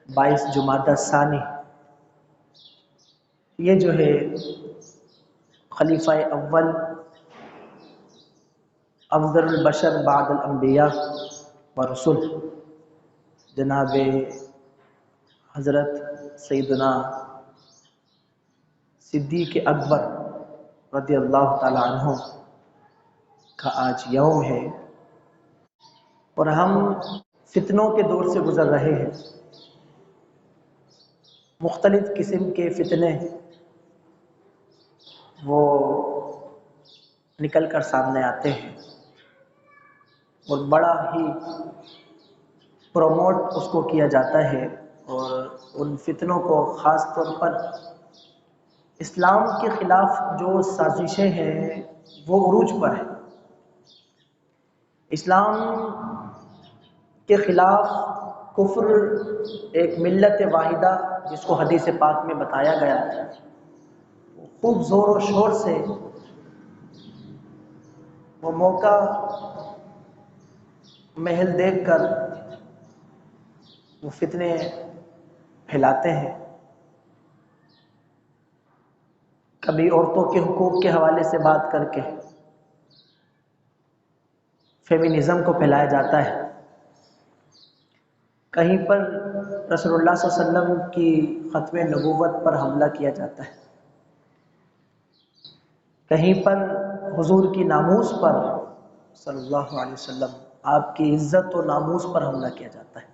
22 جمادی ثانی، یہ جو ہے خلیفہ اول افضل البشر بعد الانبیاء ورسول جناب حضرت سیدنا صدیق اکبر رضی اللہ تعالی عنہ کا آج یوم ہے، اور ہم فتنوں کے دور سے گزر رہے ہیں۔ مختلف قسم کے فتنے وہ نکل کر سامنے آتے ہیں، اور بڑا ہی پروموٹ اس کو کیا جاتا ہے، اور ان فتنوں کو خاص طور پر اسلام کے خلاف جو سازشیں ہیں وہ عروج پر ہیں۔ اسلام کے خلاف کفر ایک ملت واحدہ جس کو حدیث پاک میں بتایا گیا ہے، خوب زور و شور سے وہ موقع محل دیکھ کر وہ فتنے پھیلاتے ہیں۔ کبھی عورتوں کے حقوق کے حوالے سے بات کر کے فیمینزم کو پھیلایا جاتا ہے، کہیں پر رسول اللہ صلی اللہ علیہ وسلم کی ختم نبوت پر حملہ کیا جاتا ہے، کہیں پر حضور کی ناموس پر صلی اللہ علیہ وسلم آپ کی عزت و ناموس پر حملہ کیا جاتا ہے،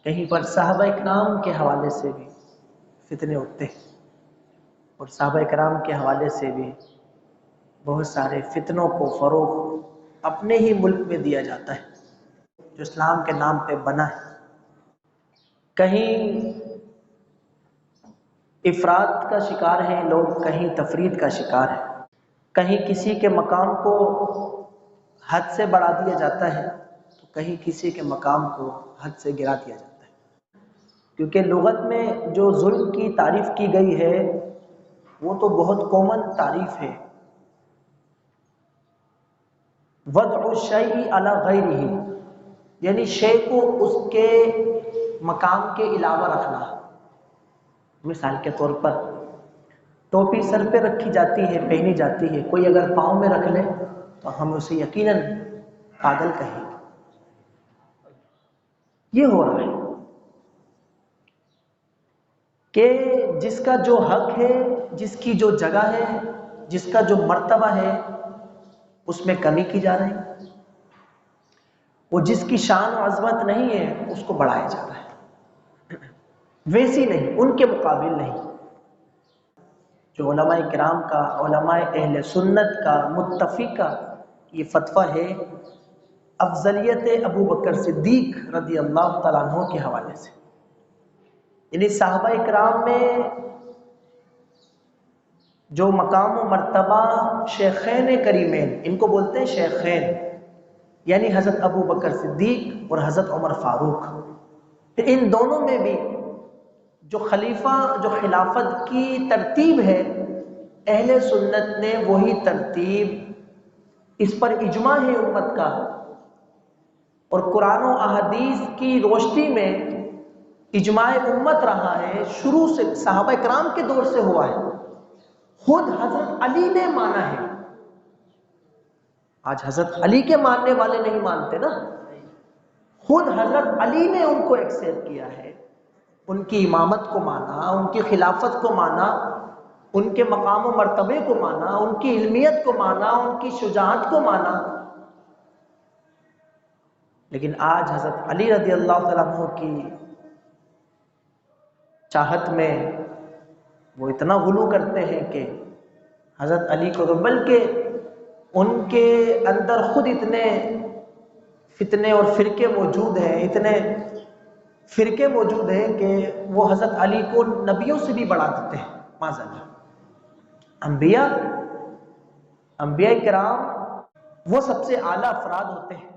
کہیں پر صحابہ اکرام کے حوالے سے بھی فتنے اٹھتے ہیں، اور صحابہ اکرام کے حوالے سے بھی بہت سارے فتنوں کو فروغ اپنے ہی ملک میں دیا جاتا ہے جو اسلام کے نام پہ بنا ہے۔ کہیں افراد کا شکار ہیں لوگ، کہیں تفرید کا شکار ہے، کہیں کسی کے مقام کو حد سے بڑھا دیا جاتا ہے تو کہیں کسی کے مقام کو حد سے گرا دیا جاتا ہے، کیونکہ لغت میں جو ظلم کی تعریف کی گئی ہے وہ تو بہت کامن تعریف ہے، وضع الشیء علی غیرہ، یعنی شے کو اس کے مقام کے علاوہ رکھنا۔ مثال کے طور پر ٹوپی سر پہ رکھی جاتی ہے، پہنی جاتی ہے، کوئی اگر پاؤں میں رکھ لے تو ہم اسے یقیناً پاگل کہیں گے۔ یہ ہو رہا ہے کہ جس کا جو حق ہے، جس کی جو جگہ ہے، جس کا جو مرتبہ ہے، اس میں کمی کی جا رہی ہے، وہ جس کی شان و عظمت نہیں ہے اس کو بڑھایا جا رہا ہے، ویسی نہیں، ان کے مقابل نہیں۔ جو علماء کرام کا، علماء اہل سنت کا متفقہ یہ فتویٰ ہے افضلیت ابو بکر صدیق رضی اللہ تعالیٰ عنہ کے حوالے سے، یعنی صحابہ اکرام میں جو مقام و مرتبہ شیخین کریمین، ان کو بولتے ہیں شیخین، یعنی حضرت ابو بکر صدیق اور حضرت عمر فاروق، پھر ان دونوں میں بھی جو خلافت کی ترتیب ہے، اہل سنت نے وہی ترتیب، اس پر اجماع ہے امت کا، اور قرآن و احادیث کی روشنی میں اجماع امت رہا ہے، شروع سے صحابہ کرام کے دور سے ہوا ہے، خود حضرت علی نے مانا ہے۔ آج حضرت علی کے ماننے والے نہیں مانتے نا، خود حضرت علی نے ان کو ایکسپٹ کیا ہے، ان کی امامت کو مانا، ان کی خلافت کو مانا، ان کے مقام و مرتبے کو مانا، ان کی علمیت کو مانا، ان کی شجاعت کو مانا۔ لیکن آج حضرت علی رضی اللہ تعالیٰ عنہ کی چاہت میں وہ اتنا غلو کرتے ہیں کہ حضرت علی کو، بلکہ ان کے اندر خود اتنے فتنے اور فرقے موجود ہیں، اتنے فرقے موجود ہیں کہ وہ حضرت علی کو نبیوں سے بھی بڑھا دیتے ہیں، معاذ اللہ۔ انبیاء کرام وہ سب سے اعلیٰ افراد ہوتے ہیں،